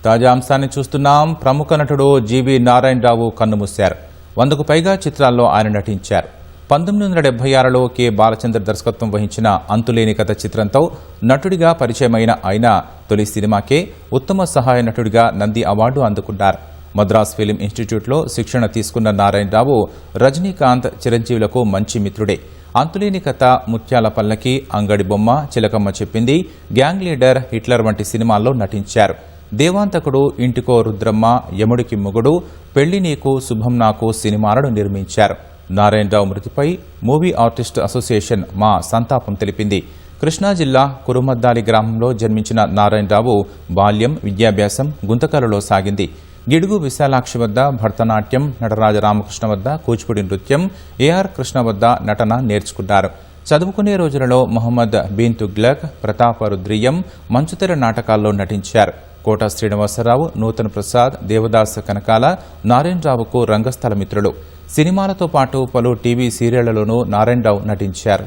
తాజా అంశాన్ని చూస్తున్నాం. ప్రముఖ నటుడు జీవీ నారాయణరావు కన్నుమూశారు. 100కు పైగా చిత్రాల్లో ఆయన నటించారు. 1976లో కె. బాలచంద్ర దర్శకత్వం వహించిన అంతులేని కథ చిత్రంతో నటుడిగా పరిచయమైన ఆయన తొలి సినిమాకే ఉత్తమ సహాయ నటుడిగా నంది అవార్డు అందుకున్నారు. మద్రాస్ ఫిలిం ఇన్స్టిట్యూట్లో శిక్షణ తీసుకున్న నారాయణరావు రజనీకాంత్, చిరంజీవులకు మంచి మిత్రుడే. అంతులేని కథ, ముత్యాల పల్లకి, అంగడి బొమ్మ, చిలకమ్మ చెప్పింది, గ్యాంగ్ లీడర్, హిట్లర్ వంటి సినిమాల్లో నటించారు. దేవాంతకుడు, ఇంటికో రుద్రమ్మ, యముడికి మొగుడు, పెళ్లి నీకు శుభం నాకు సినిమాలను నిర్మించారు. నారాయణరావు మృతిపై మూవీ ఆర్టిస్ట్ అసోసియేషన్ మా సంతాపం తెలిపింది. కృష్ణా జిల్లా కురుమద్దాలి గ్రామంలో జన్మించిన నారాయణరావు బాల్యం, విద్యాభ్యాసం గుంతకలలో సాగింది. గిడుగు విశాలాక్షి వద్ద భరతనాట్యం, నటరాజ రామకృష్ణ వద్ద కూచిపూడి నృత్యం, ఏఆర్ కృష్ణ వద్ద నటన నేర్చుకున్నారు. చదువుకునే రోజులలో మొహమ్మద్ బిన్ తుగ్లక్, ప్రతాపరుద్రీయం, మంచుతెర నాటకాల్లో నటించారు. కోట శ్రీనివాసరావు, నూతన ప్రసాద్, దేవదాస్ కనకాల నారాయణరావుకు రంగస్థల మిత్రులు. సినిమాలతో పాటు పలు టీవీ సీరియళ్లలోనూ నారాయణరావు నటించారు.